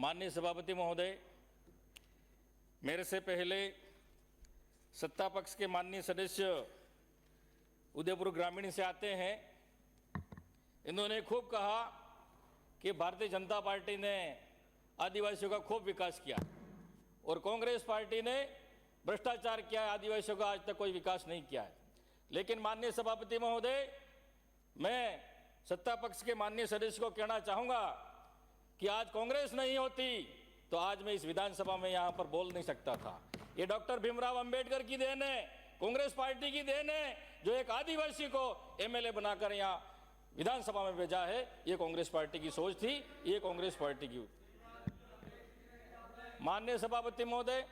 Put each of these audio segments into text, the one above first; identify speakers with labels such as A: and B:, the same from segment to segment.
A: माननीय सभापति महोदय, मेरे से पहले सत्ता पक्ष के माननीय सदस्य उदयपुर ग्रामीण से आते हैं। इन्होंने खूब कहा कि भारतीय जनता पार्टी ने आदिवासियों का खूब विकास किया और कांग्रेस पार्टी ने भ्रष्टाचार किया, आदिवासियों का आज तक कोई विकास नहीं किया है। लेकिन माननीय सभापति महोदय, मैं सत्ता पक्ष के माननीय सदस्य को कहना चाहूँगा कि आज कांग्रेस नहीं होती तो आज मैं इस विधानसभा में यहाँ पर बोल नहीं सकता था। ये डॉक्टर भीमराव अंबेडकर की देन है, कांग्रेस पार्टी की देन है, जो एक आदिवासी को एमएलए बनाकर यहाँ विधानसभा में भेजा है। ये कांग्रेस पार्टी की सोच थी, ये कांग्रेस पार्टी की। माननीय सभापति महोदय,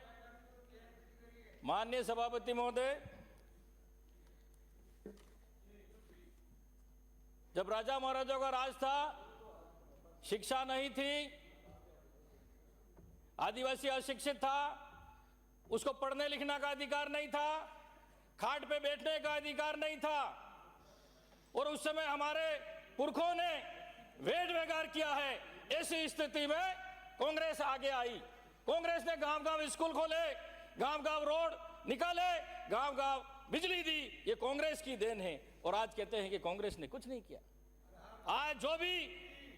A: माननीय सभापति महोदय, जब राजा महाराजाओं का राज था, शिक्षा नहीं थी, आदिवासी अशिक्षित था, उसको पढ़ने लिखने का अधिकार नहीं था, खाट पे बैठने का अधिकार नहीं था और उस समय हमारे पुरखों ने वेद व्यवहार किया है। ऐसी स्थिति में कांग्रेस आगे आई। कांग्रेस ने गांव-गांव स्कूल खोले, गांव-गांव रोड निकाले, गांव-गांव बिजली दी। ये कांग्रेस की देन है और आज कहते हैं कि कांग्रेस ने कुछ नहीं किया। आज जो भी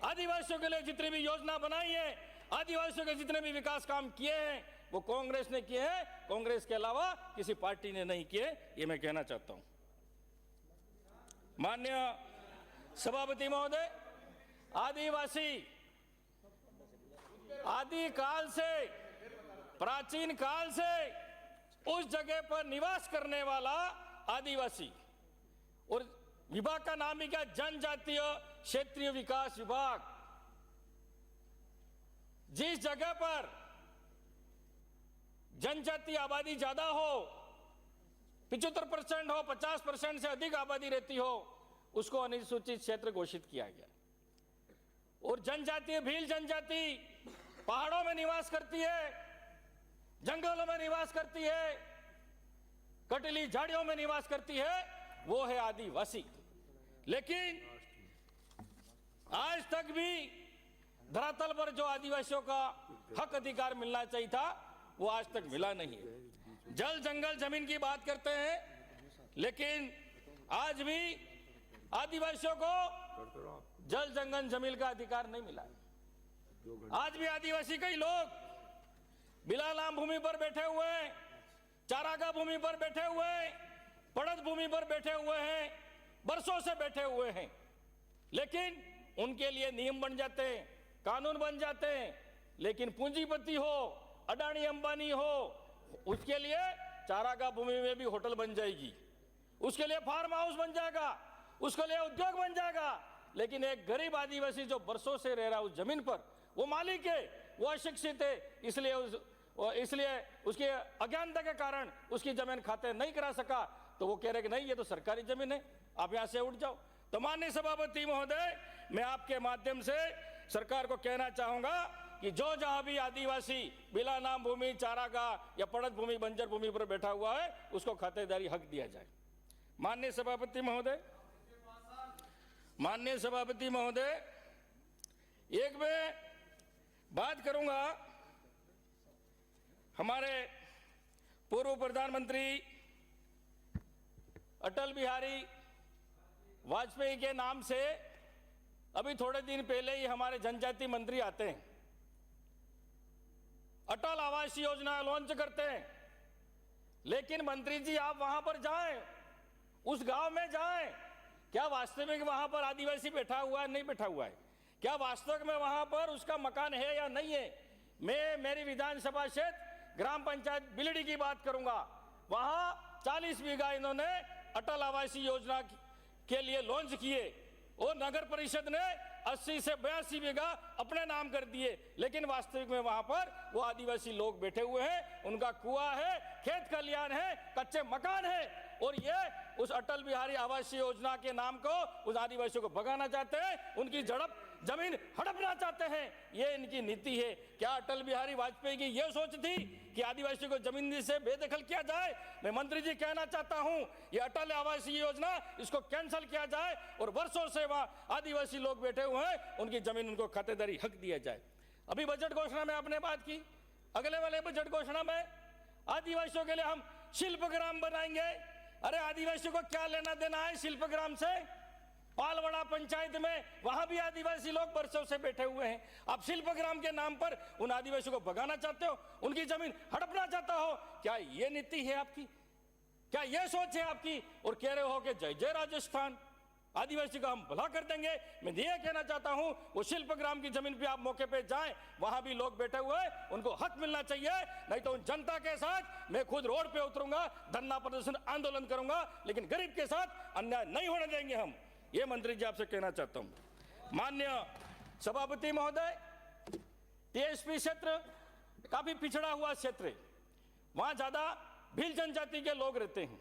A: आदिवासियों के लिए जितनी भी योजना बनाई है, आदिवासियों के जितने भी विकास काम किए हैं, वो कांग्रेस ने किए हैं, कांग्रेस के अलावा किसी पार्टी ने नहीं किए। ये मैं कहना चाहता हूं। माननीय सभापति महोदय, आदिवासी आदिकाल से, प्राचीन काल से उस जगह पर निवास करने वाला आदिवासी, और विभाग का नाम ही क्या, जनजातीय क्षेत्रीय विकास विभाग। जिस जगह पर जनजातीय आबादी ज्यादा हो, 75% हो, 50% से अधिक आबादी रहती हो, उसको अनुसूचित क्षेत्र घोषित किया गया। और जनजातीय भील जनजाति पहाड़ों में निवास करती है, जंगलों में निवास करती है, कटीली झाड़ियों में निवास करती है, वो है आदिवासी। लेकिन आज तक भी धरातल पर जो आदिवासियों का हक अधिकार मिलना चाहिए था, वो आज तक मिला नहीं है। जल जंगल जमीन की बात करते हैं, लेकिन आज भी आदिवासियों को जल जंगल जमीन का अधिकार नहीं मिला। आज भी आदिवासी कई लोग बिलालाम भूमि पर बैठे हुए हैं, चारागाह भूमि पर बैठे हुए हैं, पड़त भूमि पर बैठे हुए हैं, बरसों से बैठे हुए हैं। लेकिन उनके लिए नियम बन जाते हैं, कानून बन जाते हैं, लेकिन पूंजीपति हो, अडानी अंबानी हो, उसके लिए चारागाह भूमि में भी होटल बन जाएगी, उसके लिए फार्म हाउस बन जाएगा, उसके लिए उद्योग बन जाएगा। लेकिन एक गरीब आदिवासी जो बरसों से रह रहा है उस जमीन पर, वो मालिक है, वो अशिक्षित है, इसलिए उसकी अज्ञानता के कारण उसकी जमीन खाते नहीं करा सका, तो वो कह रहे कि नहीं, ये तो सरकारी जमीन है, आप यहां से उठ जाओ। तो माननीय सभापति महोदय, मैं आपके माध्यम से सरकार को कहना चाहूंगा कि जो जहां भी आदिवासी बिला नाम भूमि, चारागाह या पड़त भूमि, बंजर भूमि पर बैठा हुआ है, उसको खातेदारी हक दिया जाए। माननीय सभापति महोदय, माननीय सभापति महोदय, एक मैं बात करूंगा, हमारे पूर्व प्रधानमंत्री अटल बिहारी वाजपेयी के नाम से अभी थोड़े दिन पहले ही हमारे जनजाति मंत्री आते हैं, अटल आवास योजना लॉन्च करते हैं। लेकिन मंत्री जी, आप वहां पर जाएं, उस गांव में जाएं, क्या वास्तविक वहां पर आदिवासी बैठा हुआ है, नहीं बैठा हुआ है? क्या वास्तव में वहां पर उसका मकान है या नहीं है? मैं मेरी विधानसभा क्षेत्र ग्राम पंचायत बिलड़ी की बात करूंगा, वहां 40 बीघा इन्होंने अटल आवासीय योजना के लिए लॉन्च किए और नगर परिषद ने 80 से 82 बीघा अपने नाम कर दिए। लेकिन वास्तविक में वहां पर वो आदिवासी लोग बैठे हुए हैं, उनका कुआं है, खेत खलियान है, कच्चे मकान है, और ये उस अटल बिहारी आवासीय योजना के नाम को उस आदिवासियों को भगाना चाहते हैं, उनकी जमीन हड़पना चाहते हैं। ये इनकी नीति है। क्या अटल बिहारी वाजपेयी की ये सोच थी कि आदिवासियों को जमीन से बेदखल किया जाए? मैं मंत्री जी कहना चाहता हूं, ये अटल आवासीय योजना इसको कैंसिल किया जाए और वर्षों से वहां आदिवासी लोग बैठे हुए हैं, उनकी जमीन उनको खातेदारी हक दिया जाए। अभी बजट घोषणा में आपने बात की, अगले वाले बजट घोषणा में आदिवासियों के लिए हम शिल्पग्राम बनाएंगे। अरे आदिवासियों को क्या लेना देना है शिल्पग्राम से? पालवाड़ा पंचायत में वहां भी आदिवासी लोग बरसों से बैठे हुए हैं। आप शिल्पग्राम के नाम पर उन आदिवासियों को भगाना चाहते हो, उनकी जमीन हड़पना चाहता हो। क्या ये नीति है आपकी? क्या ये सोच है आपकी? और कह रहे हो कि जय जय राजस्थान, आदिवासी का हम भला कर देंगे। मैं ये कहना चाहता हूं, वो शिल्पग्राम की जमीन पे आप मौके पे जाएं, वहां भी लोग बैठे हुए, उनको हक मिलना चाहिए। नहीं तो उन जनता के साथ मैं खुद रोड पे उतरूंगा, धरना प्रदर्शन आंदोलन करूंगा, लेकिन गरीब के साथ अन्याय नहीं होने देंगे हम। ये मंत्री जी आपसे कहना चाहता हूं। माननीय सभापति महोदय, टीएसपी क्षेत्र काफी पिछड़ा हुआ क्षेत्र है, वहां ज्यादा भील जनजाति के लोग रहते हैं।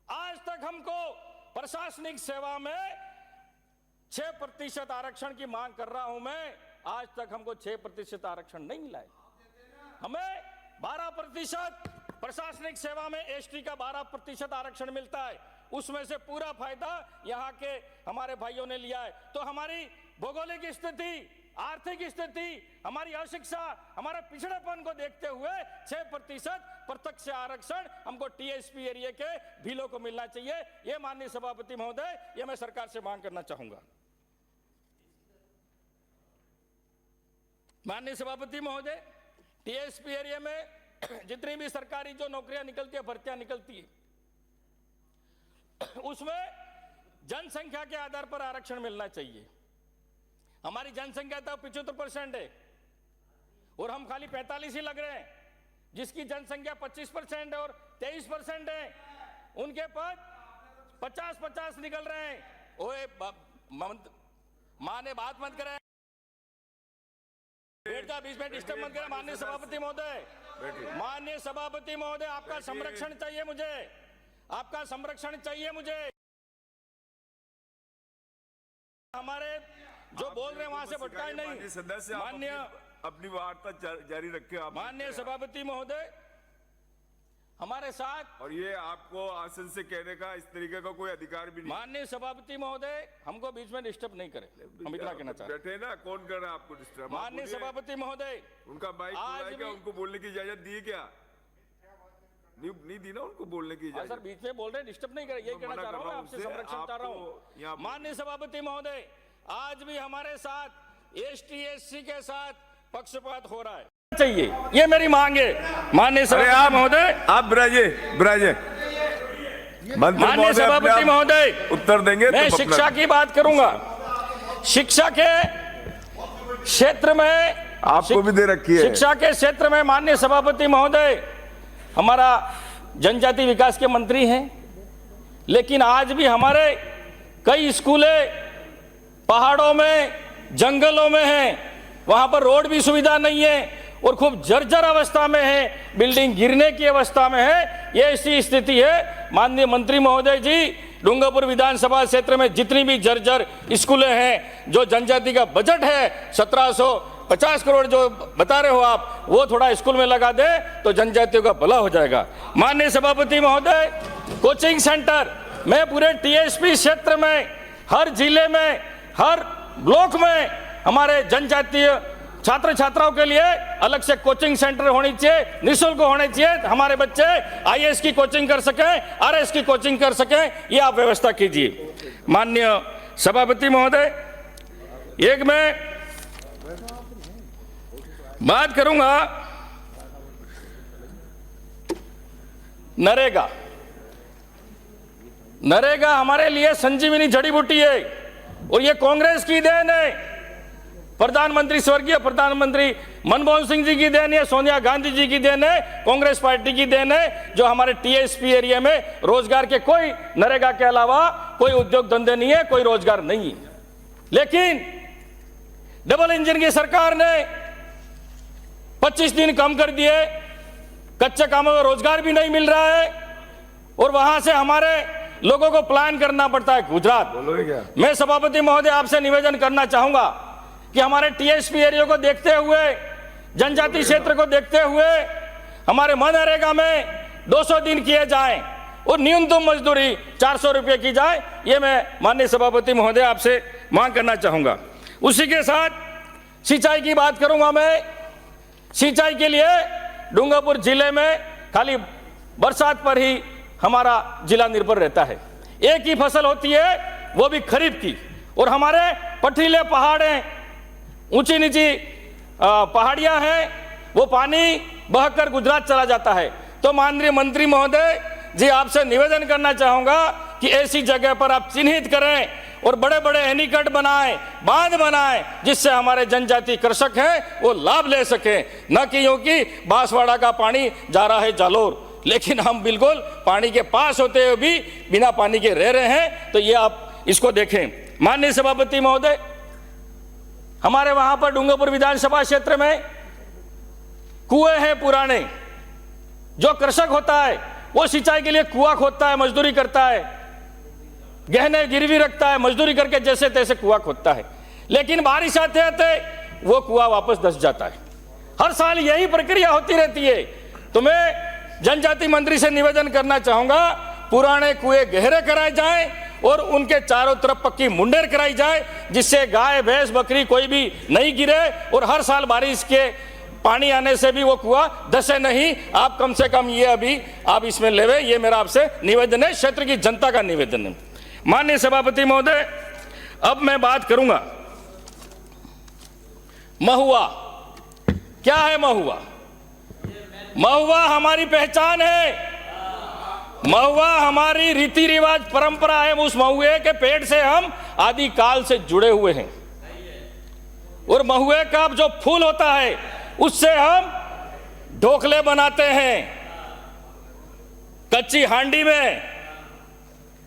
A: आज तक हमको प्रशासनिक सेवा में 6% आरक्षण की मांग कर रहा हूं मैं, आज तक हमको 6% आरक्षण नहीं मिला है। हमें 12% प्रशासनिक सेवा में एसटी का 12% आरक्षण मिलता है, उसमें से पूरा फायदा यहाँ के हमारे भाइयों ने लिया है। तो हमारी भौगोलिक स्थिति, आर्थिक स्थिति, हमारी अशिक्षा, हमारे पिछड़ेपन को देखते हुए 6% प्रत्यक्ष आरक्षण हमको टीएसपी एरिया के भीलों को मिलना चाहिए। ये माननीय सभापति महोदय, ये मैं सरकार से मांग करना चाहूंगा। माननीय सभापति महोदय, टीएसपी एरिया में जितनी भी सरकारी जो नौकरियां निकलती है, भर्तियां निकलती है, उसमें जनसंख्या के आधार पर आरक्षण मिलना चाहिए। हमारी जनसंख्या तो 75% है और हम खाली 45 ही लग रहे हैं। जिसकी जनसंख्या 25% और 23% है, उनके पद 50-50 निकल रहे हैं। ओए मां ने बात मत करें, बेटा बीच में डिस्टर्ब मत करें। माननीय सभापति महोदय, माननीय सभापति महोदय, आपका संरक्षण चाहिए मुझे, आपका संरक्षण चाहिए मुझे। हमारे जो बोल रहे हैं वहां से भटकाए नहीं।
B: सदस्य
A: माननीय
B: अपनी वार्ता जारी रखे।
A: माननीय सभापति महोदय, हमारे साथ,
B: और ये आपको आसन से कहने का इस तरीके का कोई अधिकार भी नहीं।
A: माननीय सभापति महोदय, हमको बीच में डिस्टर्ब नहीं करें, हम इतना कहना चाहते हैं।
B: बैठे ना, कौन कर रहा है आपको डिस्टर्ब?
A: माननीय सभापति महोदय,
B: उनका माइक खुला है क्या? उनको बोलने की इजाजत दी क्या? नहीं दी ना उनको बोलने की इजाजत।
A: सर बीच में बोल रहे हैं, डिस्टर्ब नहीं करें, यही कहना चाह रहा हूँ, आपसे संरक्षण चाह रहा हूँ। माननीय सभापति महोदय, आज भी हमारे साथ एसटी/एससी के साथ पक्षपात हो रहा है, चाहिए, ये मेरी मांग है। माननीय सभापति महोदय,
B: आप बिराजे
A: माननीय सभापति महोदय,
B: उत्तर देंगे।
A: मैं शिक्षा की बात करूंगा। शिक्षा के क्षेत्र में
B: आपको भी दे रखी है।
A: शिक्षा के क्षेत्र में माननीय सभापति महोदय, हमारा जनजाति विकास के मंत्री हैं, लेकिन आज भी हमारे कई स्कूलें पहाड़ों में, जंगलों में हैं, वहां पर रोड भी सुविधा नहीं है और खूब जर्जर अवस्था में है, बिल्डिंग गिरने की अवस्था में है। ये ऐसी स्थिति है। माननीय मंत्री महोदय जी, डूंगरपुर विधानसभा क्षेत्र में जितनी भी जर्जर स्कूलें हैं, जो जनजाति का बजट है 1750 करोड़ जो बता रहे हो आप, वो थोड़ा स्कूल में लगा दे तो जनजातियों का भला हो जाएगा। माननीय सभापति महोदय, कोचिंग सेंटर, मैं पूरे टीएसपी क्षेत्र में, हर जिले में, हर ब्लॉक में हमारे जनजातीय छात्र छात्राओं के लिए अलग से कोचिंग सेंटर होनी चाहिए, निःशुल्क होने चाहिए। हमारे बच्चे आईएएस की कोचिंग कर सकें, आरएस की कोचिंग कर सकें, ये आप व्यवस्था कीजिए। माननीय सभापति महोदय, एक मैं बात करूंगा नरेगा। नरेगा हमारे लिए संजीवनी जड़ी बूटी है और ये कांग्रेस की देन है। प्रधानमंत्री, स्वर्गीय प्रधानमंत्री मनमोहन सिंह जी की देन है, सोनिया गांधी जी की देन है, कांग्रेस पार्टी की देन है, जो हमारे टीएसपी एरिया में रोजगार के कोई, नरेगा के अलावा कोई उद्योग धंधे नहीं है, कोई रोजगार नहीं है। लेकिन डबल इंजन की सरकार ने 25 दिन कम कर दिए, कच्चे कामों में रोजगार भी नहीं मिल रहा है और वहां से हमारे लोगों को प्लान करना पड़ता है गुजरात। मैं सभापति महोदय आपसे निवेदन करना चाहूंगा कि हमारे टीएसपी एरिया को देखते हुए, जनजाति क्षेत्र को देखते हुए, हमारे मनरेगा में 200 दिन किए जाएं और न्यूनतम मजदूरी 400 रुपये की जाए। ये मैं माननीय सभापति महोदय आपसे मांग करना चाहूंगा। उसी के साथ सिंचाई की बात करूंगा मैं। सिंचाई के लिए डूंगरपुर जिले में खाली बरसात पर ही हमारा जिला निर्भर रहता है। एक ही फसल होती है, वो भी खरीफ की, और हमारे पथरीले पहाड़े, ऊंची नीची पहाड़ियां हैं, वो पानी बहकर गुजरात चला जाता है। तो माननीय मंत्री महोदय जी, आपसे निवेदन करना चाहूंगा कि ऐसी जगह पर आप चिन्हित करें और बड़े बड़े एनीकट बनाएं, बांध बनाएं, जिससे हमारे जनजाति कृषक हैं वो लाभ ले सकें, न कि क्योंकि बांसवाड़ा का पानी जा रहा है जालोर, लेकिन हम बिल्कुल पानी के पास होते हुए भी बिना पानी के रह रहे हैं। तो ये आप इसको देखें। माननीय सभापति महोदय, हमारे वहां पर डूंगरपुर विधानसभा क्षेत्र में कुएं हैं पुराने। जो कृषक होता है वो सिंचाई के लिए कुआं खोदता है, मजदूरी करता है, गहने गिरवी रखता है, मजदूरी करके जैसे तैसे कुआं खोदता है, लेकिन बारिश आते आते वो कुआं वापस धंस जाता है। हर साल यही प्रक्रिया होती रहती है। तो मैं जनजाति मंत्री से निवेदन करना चाहूंगा, पुराने कुएं गहरे कराए जाएं और उनके चारों तरफ पक्की मुंडेर कराई जाए, जिससे गाय भैंस बकरी कोई भी नहीं गिरे, और हर साल बारिश के पानी आने से भी वो कुआं धसे नहीं। आप कम से कम ये अभी आप इसमें लेवे, ये मेरा आपसे निवेदन है, क्षेत्र की जनता का निवेदन है। माननीय सभापति महोदय, अब मैं बात करूंगा महुआ। क्या है महुआ? महुआ हमारी पहचान है, महुआ हमारी रीति रिवाज परंपरा है। उस महुए के पेड़ से हम आदि काल से जुड़े हुए हैं, और महुए का जो फूल होता है उससे हम ढोकले बनाते हैं। कच्ची हांडी में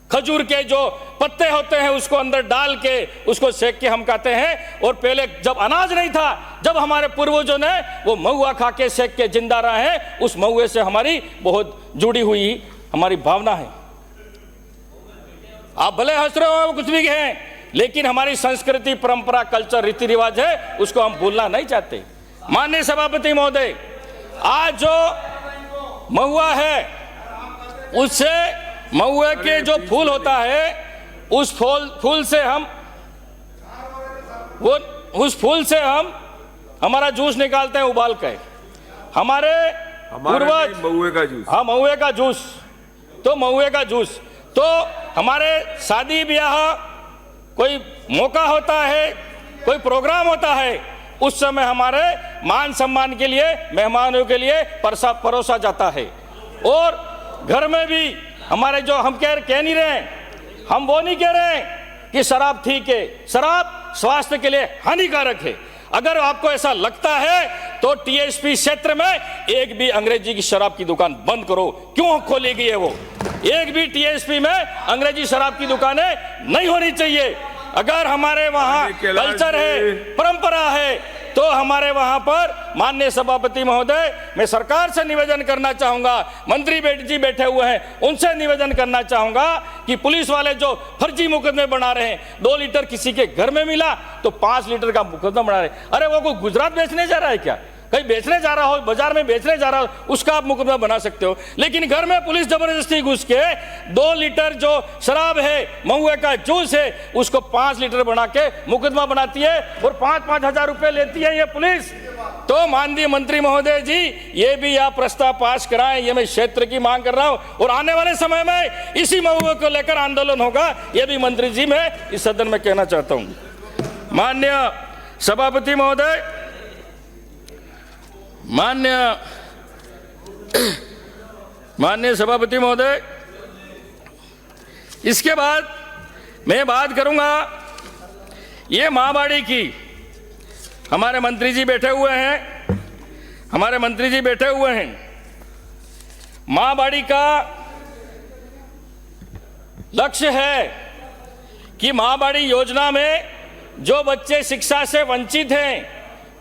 A: खजूर के जो पत्ते होते हैं उसको अंदर डाल के उसको सेक के हम खाते हैं। और पहले जब अनाज नहीं था, जब हमारे पूर्वजों ने वो महुआ खा के सेक के जिंदा रहे हैं, उस महुए से हमारी बहुत जुड़ी हुई हमारी भावना है। आप भले हंस रहे हो, कुछ भी हैं, लेकिन हमारी संस्कृति, परंपरा, कल्चर, रीति रिवाज है, उसको हम भूलना नहीं चाहते। माननीय सभापति महोदय, आज जो महुआ है उससे महुए के जो फूल होता है उस फूल से हम उस फूल से हम हमारा जूस निकालते हैं उबाल के। हमारे पूर्वज
B: महुए का जूस,
A: हाँ महुए का जूस, तो महुए का जूस तो हमारे शादी ब्याह कोई मौका होता है, कोई प्रोग्राम होता है, उस समय हमारे मान सम्मान के लिए मेहमानों के लिए परोसा जाता है। और घर में भी हमारे जो हम कह नहीं रहे, हम वो नहीं कह रहे कि शराब ठीक है, शराब स्वास्थ्य के लिए हानिकारक है। अगर आपको ऐसा लगता है तो टीएसपी क्षेत्र में एक भी अंग्रेजी की शराब की दुकान बंद करो। क्यों खोली गई है वो? एक भी टीएसपी में अंग्रेजी शराब की दुकानें नहीं होनी चाहिए। अगर हमारे वहां कल्चर है, परंपरा है, तो हमारे वहां पर माननीय सभापति महोदय, मैं सरकार से निवेदन करना चाहूंगा, मंत्री जी बैठे हुए हैं, उनसे निवेदन करना चाहूंगा कि पुलिस वाले जो फर्जी मुकदमे बना रहे हैं, 2 लीटर किसी के घर में मिला तो 5 लीटर का मुकदमा बना रहे हैं। अरे वो कोई गुजरात बेचने जा रहा है क्या? कहीं बेचने जा रहा हो, बाजार में बेचने जा रहा हो, उसका आप मुकदमा बना सकते हो। लेकिन घर में पुलिस जबरदस्ती घुस के 2 लीटर जो शराब है, महुए का जूस है, उसको 5 लीटर बना के मुकदमा बनाती है और 5-5 हजार रुपए लेती है ये पुलिस। तो माननीय मंत्री महोदय जी, ये भी आप प्रस्ताव पास कराएं, ये मैं क्षेत्र की मांग कर रहा हूं। और आने वाले समय में इसी महुए को लेकर आंदोलन होगा, ये भी मंत्री जी मैं इस सदन में कहना चाहता हूं। माननीय सभापति महोदय, माननीय सभापति महोदय, इसके बाद मैं बात करूंगा ये माँबाड़ी की। हमारे मंत्री जी बैठे हुए हैं, हमारे मंत्री जी बैठे हुए हैं। माँबाड़ी का लक्ष्य है कि माँबाड़ी योजना में जो बच्चे शिक्षा से वंचित हैं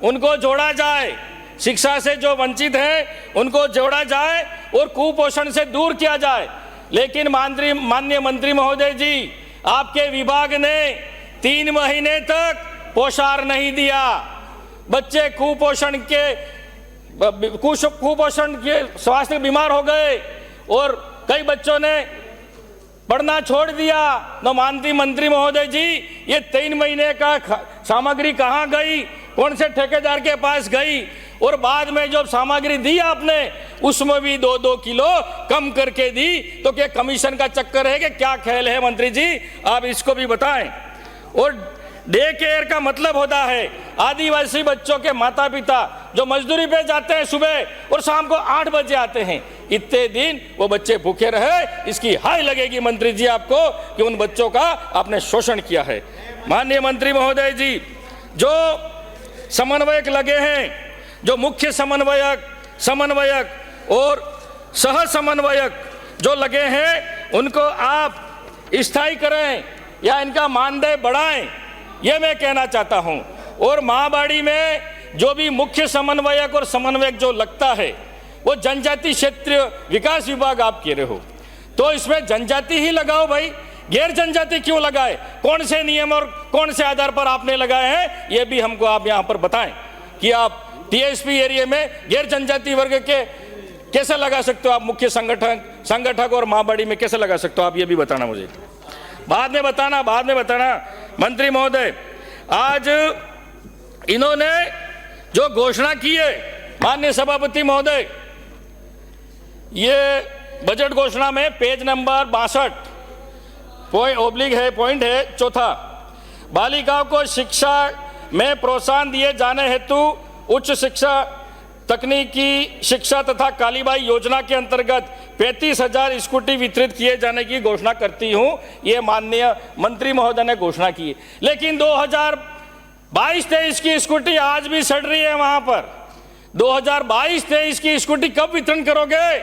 A: उनको जोड़ा जाए, शिक्षा से जो वंचित हैं उनको जोड़ा जाए और कुपोषण से दूर किया जाए। लेकिन माननीय मंत्री महोदय जी, आपके विभाग ने 3 महीने तक पोषाहार नहीं दिया। बच्चे कुपोषण के स्वास्थ्य बीमार हो गए और कई बच्चों ने पढ़ना छोड़ दिया। तो माननीय मंत्री महोदय जी, ये 3 महीने का सामग्री कहाँ गई? कौन से ठेकेदार के पास गई और बाद में जो सामग्री दी आपने उसमें भी 2-2 किलो कम करके दी, तो क्या कमीशन का चक्कर है कि क्या ख्याल है मंत्री जी, आप इसको भी बताएं। और डे केयर का मतलब होता है आदिवासी बच्चों के माता पिता जो मजदूरी पे जाते हैं सुबह और शाम को 8 बजे आते हैं, इतने दिन वो बच्चे भूखे रहे, इसकी हाय लगेगी मंत्री जी आपको कि उन बच्चों का आपने शोषण किया है। माननीय मंत्री महोदय जी, जो समन्वयक लगे हैं, जो मुख्य समन्वयक और सह समन्वयक जो लगे हैं, उनको आप स्थायी करें या इनका मानदेय बढ़ाएं, ये मैं कहना चाहता हूं। और महाबाड़ी में जो भी मुख्य समन्वयक और समन्वयक जो लगता है वो जनजाति क्षेत्रीय विकास विभाग आप कह रहे हो, तो इसमें जनजाति ही लगाओ भाई, गैर जनजाति क्यों लगाए? कौन से नियम और कौन से आधार पर आपने लगाए हैं, ये भी हमको आप यहाँ पर बताएं कि आप टीएसपी एरिया में गैर जनजाति वर्ग के कैसे लगा सकते हो, आप मुख्य संगठक और महाबाड़ी में कैसे लगा सकते हो, आप ये भी बताना मुझे। बाद में बताना मंत्री महोदय, आज इन्होंने जो घोषणा की है माननीय सभापति महोदय, ये बजट घोषणा में पेज नंबर 62 पॉइंट है चौथा, बालिकाओं को शिक्षा में प्रोत्साहन दिए जाने हेतु उच्च शिक्षा, तकनीकी शिक्षा तथा कालीबाई योजना के अंतर्गत 35,000 स्कूटी वितरित किए जाने की घोषणा करती हूं। ये माननीय मंत्री महोदय ने घोषणा की, लेकिन 2022-23 की स्कूटी आज भी सड़ रही है वहां पर। 2022-23 की स्कूटी कब वितरण करोगे?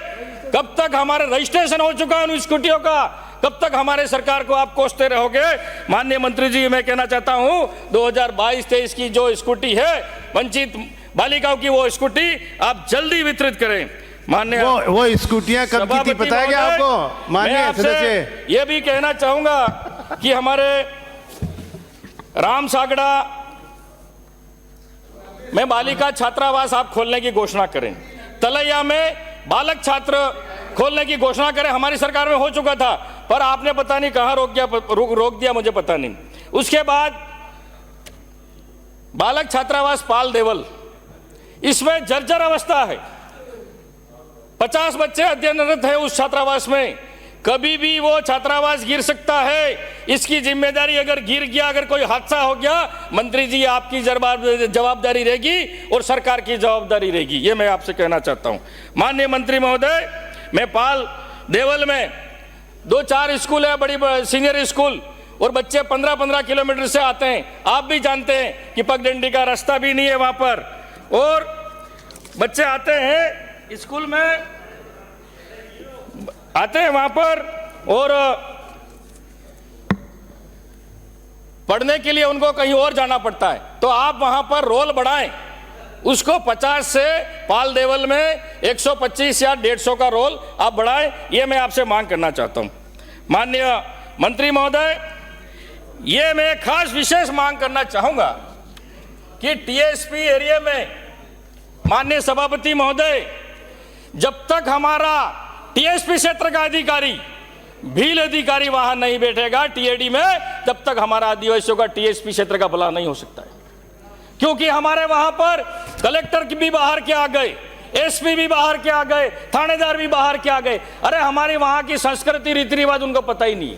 A: कब तक हमारे रजिस्ट्रेशन हो चुका है उन स्कूटियों का? कब तक हमारे सरकार को आप कोसते रहोगे? माननीय मंत्री जी, मैं कहना चाहता हूं 2022-23 की जो स्कूटी है वंचित बालिकाओं की, वो स्कूटी आप जल्दी वितरित करें। माननीय
C: वो स्कूटियां कब की थी पता है क्या आपको? माननीय सदस्य,
A: ये भी कहना चाहूंगा कि हमारे राम सागड़ा में बालिका छात्रावास आप खोलने की घोषणा करें, तलैया में बालक छात्र खोलने की घोषणा करें। हमारी सरकार में हो चुका था, पर आपने पता नहीं कहां रोक दिया मुझे पता नहीं। उसके बाद बालक छात्रावास पाल देवल, इसमें जर्जर अवस्था है, 50 बच्चे अध्ययनरत है उस छात्रावास में, कभी भी वो छात्रावास गिर सकता है। इसकी जिम्मेदारी, अगर गिर गया, अगर कोई हादसा हो गया, मंत्री जी आपकी जवाबदारी रहेगी और सरकार की जवाबदारी रहेगी, ये मैं आपसे कहना चाहता हूं। माननीय मंत्री महोदय, मैं पाल देवल में 2-4 स्कूल है, बड़ी सीनियर स्कूल, और बच्चे 15-15 किलोमीटर से आते हैं। आप भी जानते हैं कि पगडंडी का रास्ता भी नहीं है वहां पर, और बच्चे आते हैं स्कूल में, आते हैं वहां पर और पढ़ने के लिए उनको कहीं और जाना पड़ता है। तो आप वहां पर रोल बढ़ाएं, उसको 50 से पाल देवल में 125 या 150 का रोल आप बढ़ाएं, ये मैं आपसे मांग करना चाहता हूं। माननीय मंत्री महोदय, ये मैं खास विशेष मांग करना चाहूंगा कि टीएसपी एरिया में माननीय सभापति महोदय, जब तक हमारा टीएसपी क्षेत्र का अधिकारी, भील अधिकारी वहां नहीं बैठेगा टीएडी में, तब तक हमारा आदिवासियों का टीएसपी क्षेत्र का भला नहीं हो सकता है। क्योंकि हमारे वहां पर कलेक्टर भी बाहर के आ गए, एसपी भी बाहर के आ गए, थानेदार भी बाहर के आ गए। अरे हमारी वहां की संस्कृति, रीति रिवाज उनको पता ही नहीं है।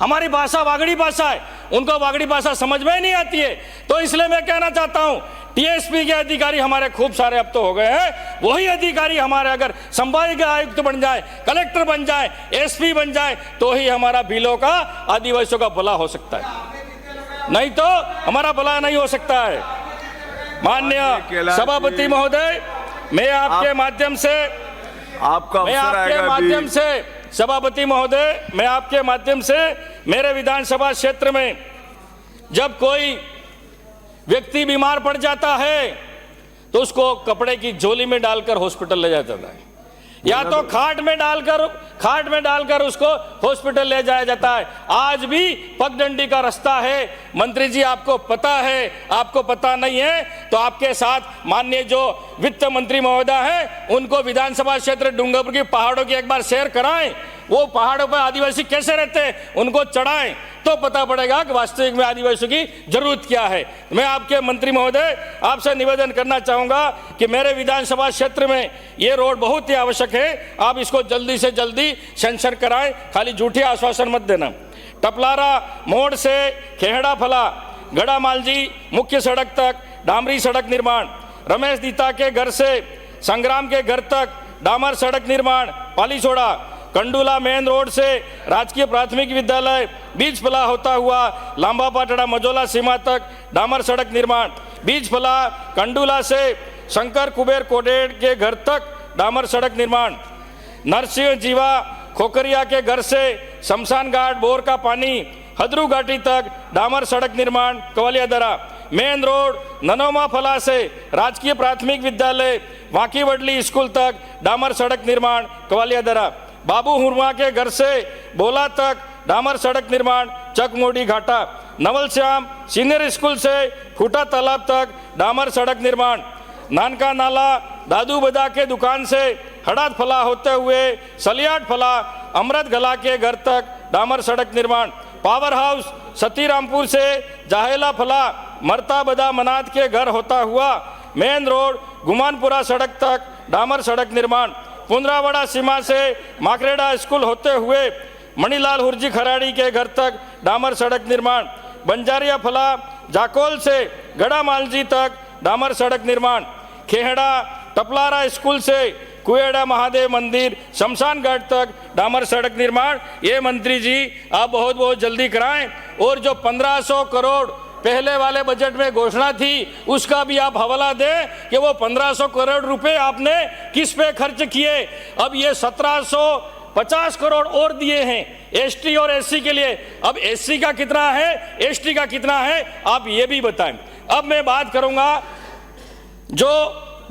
A: हमारी भाषा वागड़ी भाषा है, उनको वागड़ी भाषा समझ में ही नहीं आती है। तो इसलिए मैं कहना चाहता हूं, टीएसपी के अधिकारी हमारे खूब सारे अब तो हो गए हैं, वही अधिकारी हमारे अगर संभावित आयुक्त बन जाए, कलेक्टर बन जाए, एसपी बन जाए, तो ही हमारा भीलों का, आदिवासियों का भला हो सकता है, नहीं तो हमारा भला नहीं हो सकता है। माननीय सभापति महोदय, मैं आपके माध्यम से, सभापति महोदय, मैं आपके माध्यम से मेरे विधानसभा क्षेत्र में जब कोई व्यक्ति बीमार पड़ जाता है तो उसको कपड़े की झोली में डालकर हॉस्पिटल ले जाया जाता है, या तो खाट में डालकर उसको हॉस्पिटल ले जाया जाता है। आज भी पगडंडी का रास्ता है, मंत्री जी आपको पता है, आपको पता नहीं है तो आपके साथ माननीय जो वित्त मंत्री महोदय हैं, उनको विधानसभा क्षेत्र डूंगरपुर की पहाड़ों की एक बार सैर कराएं। वो पहाड़ों पर आदिवासी कैसे रहते हैं उनको चढ़ाएं, तो पता पड़ेगा कि वास्तविक में आदिवासियों की जरूरत क्या है। मैं आपके मंत्री महोदय आपसे निवेदन करना चाहूंगा कि मेरे विधानसभा क्षेत्र में ये रोड बहुत ही आवश्यक है, आप इसको जल्दी से जल्दी सेंक्शन कराएं, खाली झूठे आश्वासन मत देना। टपलारा मोड़ से खेहड़ा फला गड़ा मालजी मुख्य सड़क तक डामरी सड़क निर्माण, रमेश दीता के घर से संग्राम के घर तक डामर सड़क निर्माण, पालीछोड़ा कंडूला मेन रोड से राजकीय प्राथमिक विद्यालय बीजफला होता हुआ लांबा पाटड़ा मजोला सीमा तक डामर सड़क निर्माण, बीजफला कंडूला से शंकर कुबेर कोडेड़ के घर तक डामर सड़क निर्माण, नरसिंह जीवा खोकरिया के घर से शमशान घाट बोर का पानी हदरू घाटी तक डामर सड़क निर्माण कवलिया दरा, मेन रोड ननोमा फला से राजकीय प्राथमिक विद्यालय वाकी वडली स्कूल तक डामर सड़क निर्माण कवालिया दरा, बाबू हुरमा के घर से बोला तक डामर सड़क निर्माण चकमोडी घाटा, नवल श्याम सीनियर स्कूल से फूटा तालाब तक डामर सड़क निर्माण, नानका नाला दादू बदा के दुकान से हड़ात फला होते हुए सलियाट फला अमृत गला के घर तक डामर सड़क निर्माण, पावर हाउस सतीरामपुर से जाहेला फला मरता बदा मनाद के घर होता हुआ मेन रोड गुमानपुरा सड़क तक डामर सड़क निर्माण, पुंद्रावाड़ा सीमा से माकरेड़ा स्कूल होते हुए मणिलाल हुरजी खराड़ी के घर तक डामर सड़क निर्माण, बंजारिया फला जाकोल से गड़ा मालजी तक डामर सड़क निर्माण, खेहड़ा टपलारा स्कूल से कुएड़ा महादेव मंदिर शमशान घाट तक डामर सड़क निर्माण। ये मंत्री जी आप बहुत बहुत जल्दी कराएं, और जो 1500 करोड़ पहले वाले बजट में घोषणा थी उसका भी आप हवाला दें कि वो 1500 करोड़ रुपए आपने किस पे खर्च किए। अब ये 1750 करोड़ और दिए हैं एसटी और एससी के लिए, अब एससी का कितना है एसटी का कितना है आप ये भी बताएं। अब मैं बात करूंगा जो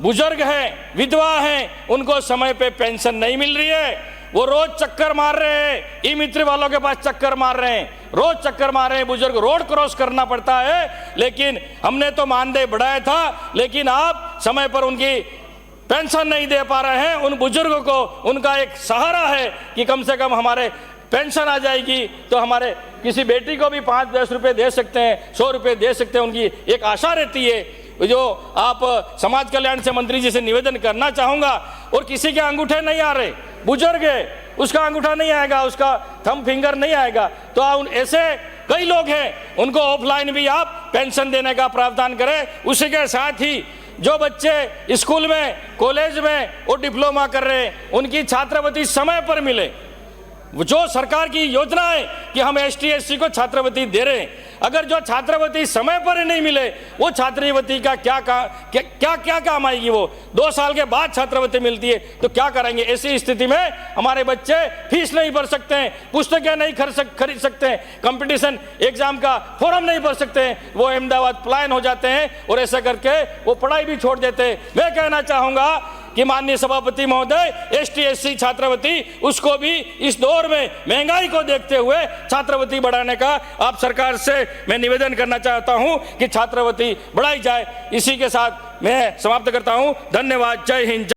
A: बुजुर्ग हैं विधवा हैं उनको समय पे पेंशन नहीं मिल रही है, वो रोज चक्कर मार रहे हैं, ई मित्र वालों के पास चक्कर मार रहे हैं, रोज चक्कर मार रहे हैं, बुजुर्ग रोड क्रॉस करना पड़ता है। लेकिन हमने तो मानदेय बढ़ाया था, लेकिन आप समय पर उनकी पेंशन नहीं दे पा रहे हैं। उन बुजुर्गों को उनका एक सहारा है कि कम से कम हमारे पेंशन आ जाएगी तो हमारे किसी बेटी को भी 5-10 रुपए दे सकते हैं, 100 रुपए दे सकते हैं, उनकी एक आशा रहती है। जो आप समाज कल्याण से मंत्री जी से निवेदन करना चाहूंगा, और किसी के अंगूठे नहीं आ रहे, बुजुर्ग है उसका अंगूठा नहीं आएगा, उसका थंब फिंगर नहीं आएगा, तो ऐसे कई लोग हैं उनको ऑफलाइन भी आप पेंशन देने का प्रावधान करें। उसी के साथ ही जो बच्चे स्कूल में कॉलेज में और डिप्लोमा कर रहे हैं उनकी छात्रवृत्ति समय पर मिले। जो सरकार की योजना है कि हम एसटी एससी को छात्रवृत्ति दे रहे हैं, अगर जो छात्रवृत्ति समय पर नहीं मिले वो छात्रवृत्ति का क्या काम आएगी। वो 2 साल के बाद छात्रवृत्ति मिलती है तो क्या करेंगे। ऐसी स्थिति में हमारे बच्चे फीस नहीं भर सकते हैं, पुस्तकें नहीं खरीद सकते हैं, कंपटीशन एग्जाम का फॉर्म नहीं भर सकते हैं, वो अहमदाबाद पलायन हो जाते हैं और ऐसा करके वो पढ़ाई भी छोड़ देते हैं। मैं कहना चाहूंगा कि माननीय सभापति महोदय एसटी एससी छात्रवृत्ति उसको भी इस दौर में महंगाई को देखते हुए छात्रवृत्ति बढ़ाने का आप सरकार से मैं निवेदन करना चाहता हूं कि छात्रवृत्ति बढ़ाई जाए। इसी के साथ मैं समाप्त करता हूं। धन्यवाद। जय हिंद।